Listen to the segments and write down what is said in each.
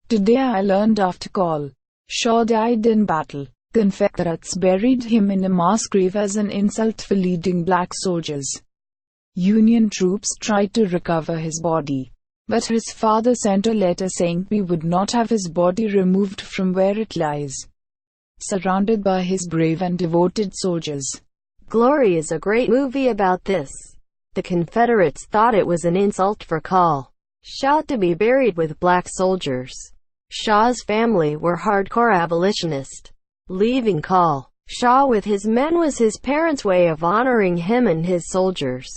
Today I learned after call. Shaw died in battle. Confederates buried him in a mass grave as an insult for leading black soldiers. Union troops tried to recover his body, but his father sent a letter saying we would not have his body removed from where it lies, surrounded by his brave and devoted soldiers. Glory is a great movie about this. The Confederates thought it was an insult for Call Shaw to be buried with black soldiers. Shaw's family were hardcore abolitionists. Leaving Call Shaw with his men was his parents' way of honoring him and his soldiers.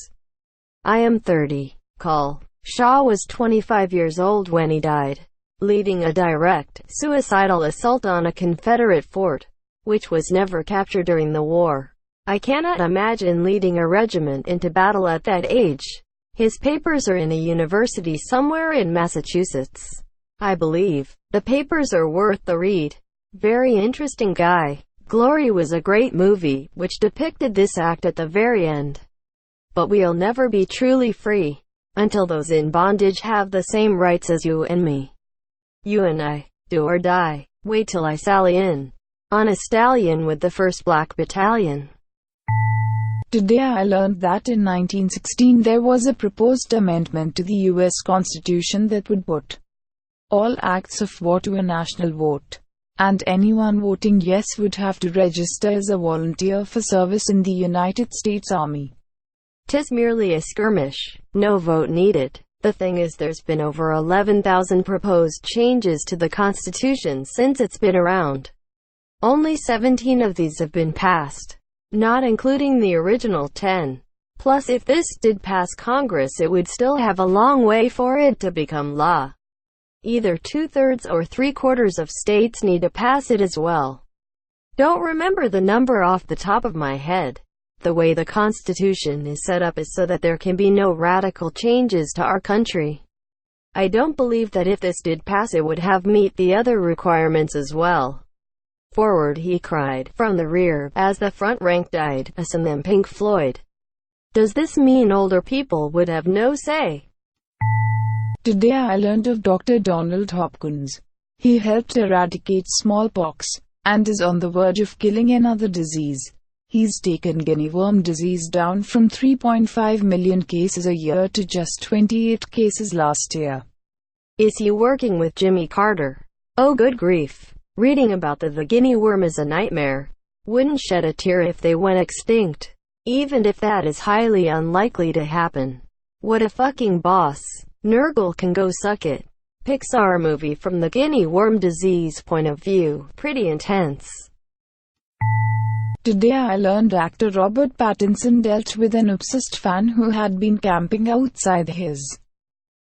I am 30. Call Shaw was 25 years old when he died, leading a direct, suicidal assault on a Confederate fort, which was never captured during the war. I cannot imagine leading a regiment into battle at that age. His papers are in a university somewhere in Massachusetts. I believe the papers are worth the read. Very interesting guy. Glory was a great movie, which depicted this act at the very end. But we'll never be truly free until those in bondage have the same rights as you and me. You and I, do or die. Wait till I sally in on a stallion with the 1st Black Battalion. Today I learned that in 1916 there was a proposed amendment to the US Constitution that would put all acts of war to a national vote, and anyone voting yes would have to register as a volunteer for service in the United States Army. 'Tis merely a skirmish, no vote needed. The thing is, there's been over 11,000 proposed changes to the Constitution since it's been around. Only 17 of these have been passed, not including the original 10. Plus, if this did pass Congress, it would still have a long way for it to become law. Either 2/3 or 3/4 of states need to pass it as well. Don't remember the number off the top of my head. The way the Constitution is set up is so that there can be no radical changes to our country. I don't believe that if this did pass it would have meet the other requirements as well. Forward, he cried from the rear, as the front rank died, us and them Pink Floyd. Does this mean older people would have no say? Today I learned of Dr. Donald Hopkins. He helped eradicate smallpox, and is on the verge of killing another disease. He's taken guinea worm disease down from 3.5 million cases a year to just 28 cases last year. Is he working with Jimmy Carter? Oh good grief. Reading about the guinea worm is a nightmare. Wouldn't shed a tear if they went extinct, even if that is highly unlikely to happen. What a fucking boss. Nurgle can go suck it. Pixar movie from the guinea worm disease point of view. Pretty intense. Today I learned actor Robert Pattinson dealt with an obsessed fan who had been camping outside his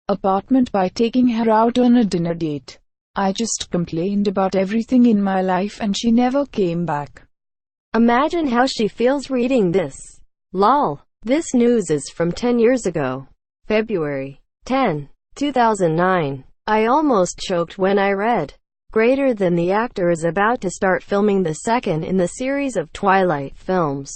apartment by taking her out on a dinner date. I just complained about everything in my life and she never came back. Imagine how she feels reading this. Lol. This news is from 10 years ago. February 10, 2009. I almost choked when I read. Greater Than the actor is about to start filming the second in the series of Twilight films,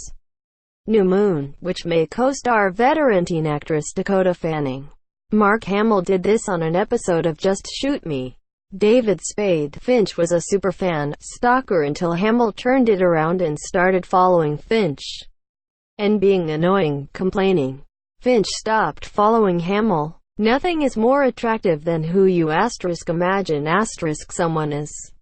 New Moon, which may co-star veteran teen actress Dakota Fanning. Mark Hamill did this on an episode of Just Shoot Me. David Spade. Finch was a superfan, stalker until Hamill turned it around and started following Finch and being annoying, complaining. Finch stopped following Hamill. Nothing is more attractive than who you imagine someone is.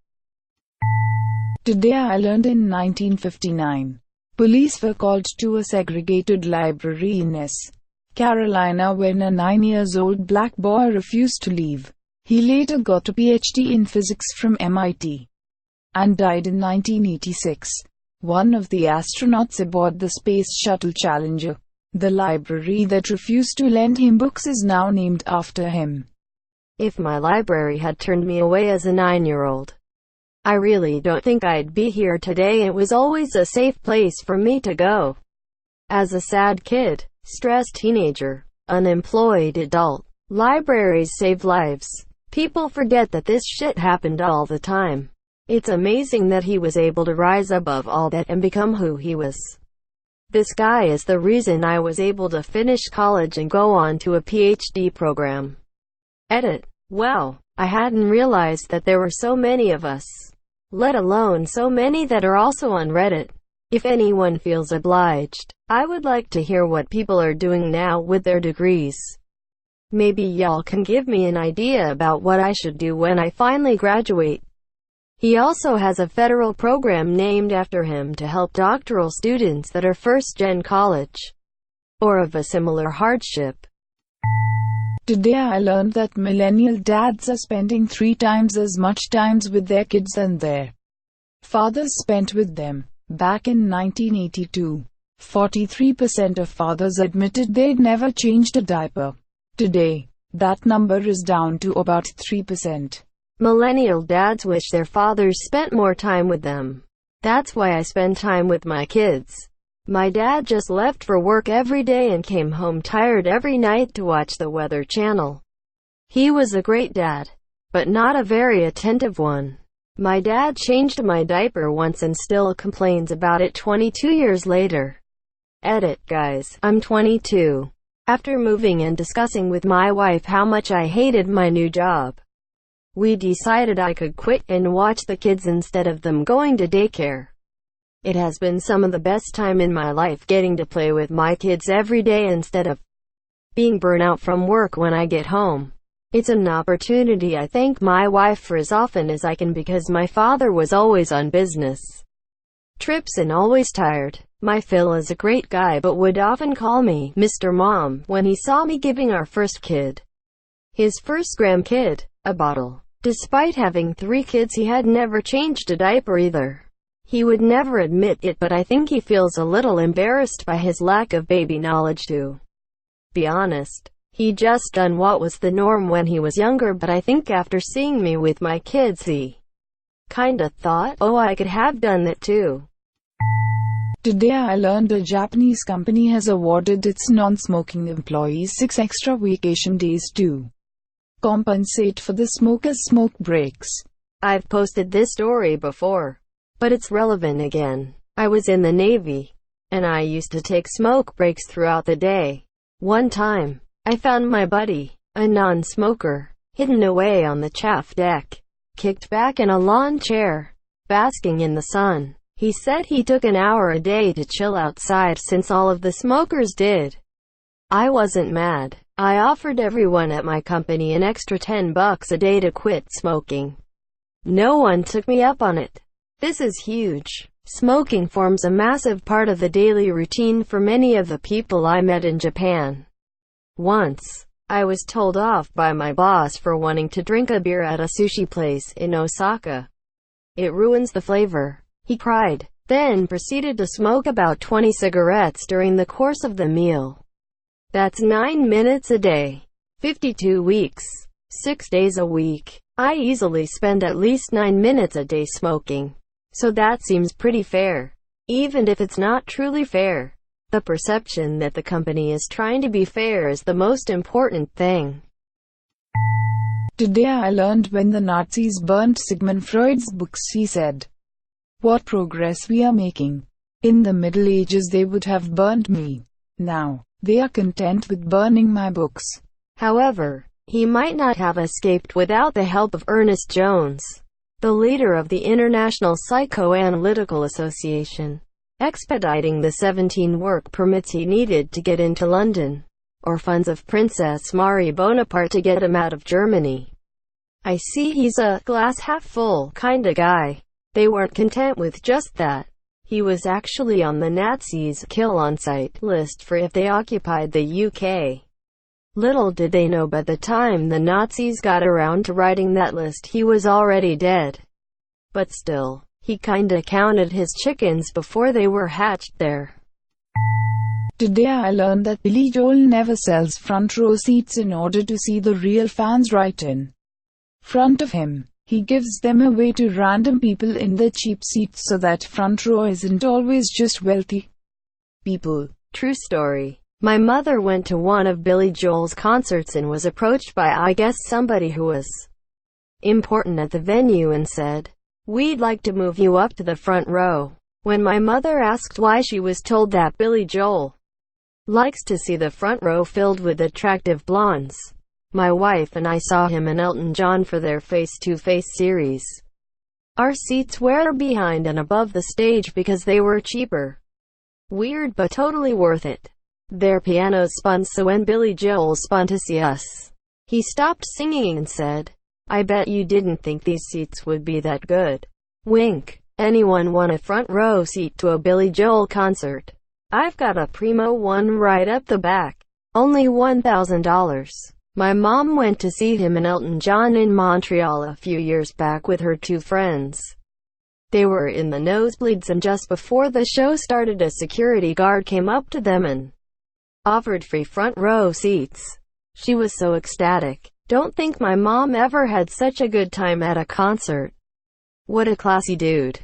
Today I learned in 1959, police were called to a segregated library in S. Carolina when a 9-year-old black boy refused to leave. He later got a PhD in physics from MIT and died in 1986. One of the astronauts aboard the Space Shuttle Challenger. The library that refused to lend him books is now named after him. If my library had turned me away as a 9-year-old, I really don't think I'd be here today. It was always a safe place for me to go. As a sad kid, stressed teenager, unemployed adult, libraries save lives. People forget that this shit happened all the time. It's amazing that he was able to rise above all that and become who he was. This guy is the reason I was able to finish college and go on to a PhD program. Edit. Wow. I hadn't realized that there were so many of us, let alone so many that are also on Reddit. If anyone feels obliged, I would like to hear what people are doing now with their degrees. Maybe y'all can give me an idea about what I should do when I finally graduate. He also has a federal program named after him to help doctoral students that are first-gen college, or of a similar hardship. Today I learned that millennial dads are spending 3 times as much time with their kids than their fathers spent with them. Back in 1982, 43% of fathers admitted they'd never changed a diaper. Today, that number is down to about 3%. Millennial dads wish their fathers spent more time with them. That's why I spend time with my kids. My dad just left for work every day and came home tired every night to watch the Weather Channel. He was a great dad, but not a very attentive one. My dad changed my diaper once and still complains about it 22 years later. Edit, guys. I'm 22. After moving and discussing with my wife how much I hated my new job, we decided I could quit and watch the kids instead of them going to daycare. It has been some of the best time in my life getting to play with my kids every day instead of being burnt out from work when I get home. It's an opportunity I thank my wife for as often as I can because my father was always on business trips and always tired. My Phil is a great guy but would often call me Mr. Mom when he saw me giving our first kid, his first grandkid, a bottle. Despite having 3 kids, he had never changed a diaper either. He would never admit it, but I think he feels a little embarrassed by his lack of baby knowledge to be honest. He just done what was the norm when he was younger, but I think after seeing me with my kids he kinda thought, oh, I could have done that too. Today I learned a Japanese company has awarded its non-smoking employees 6 extra vacation days to compensate for the smokers' smoke breaks. I've posted this story before, but it's relevant again. I was in the Navy, and I used to take smoke breaks throughout the day. One time, I found my buddy, a non-smoker, hidden away on the chaff deck, kicked back in a lawn chair, basking in the sun. He said he took an hour a day to chill outside since all of the smokers did. I wasn't mad. I offered everyone at my company an extra $10 a day to quit smoking. No one took me up on it. This is huge. Smoking forms a massive part of the daily routine for many of the people I met in Japan. Once, I was told off by my boss for wanting to drink a beer at a sushi place in Osaka. It ruins the flavor, he cried, then proceeded to smoke about 20 cigarettes during the course of the meal. That's 9 minutes a day, 52 weeks, 6 days a week. I easily spend at least 9 minutes a day smoking. So that seems pretty fair. Even if it's not truly fair, the perception that the company is trying to be fair is the most important thing. Today I learned when the Nazis burnt Sigmund Freud's books, he said, "What progress we are making. In the Middle Ages they would have burnt me. Now, they are content with burning my books." However, he might not have escaped without the help of Ernest Jones, the leader of the International Psychoanalytical Association, expediting the 17 work permits he needed to get into London, or funds of Princess Marie Bonaparte to get him out of Germany. I see he's a glass-half-full kinda guy. They weren't content with just that. He was actually on the Nazis' kill-on-sight list for if they occupied the UK. Little did they know by the time the Nazis got around to writing that list he was already dead. But still, he kinda counted his chickens before they were hatched there. Today I learned that Billy Joel never sells front row seats in order to see the real fans right in front of him. He gives them away to random people in the cheap seats so that front row isn't always just wealthy people. True story. My mother went to one of Billy Joel's concerts and was approached by, I guess, somebody who was important at the venue and said, "We'd like to move you up to the front row." When my mother asked why, she was told that Billy Joel likes to see the front row filled with attractive blondes. My wife and I saw him and Elton John for their face-to-face series. Our seats were behind and above the stage because they were cheaper. Weird but totally worth it. Their pianos spun so when Billy Joel spun to see us, he stopped singing and said, "I bet you didn't think these seats would be that good." Wink. Anyone want a front row seat to a Billy Joel concert? I've got a primo one right up the back. Only $1,000. My mom went to see him and Elton John in Montreal a few years back with her two friends. They were in the nosebleeds, and just before the show started a security guard came up to them and offered free front row seats. She was so ecstatic. Don't think my mom ever had such a good time at a concert. What a classy dude.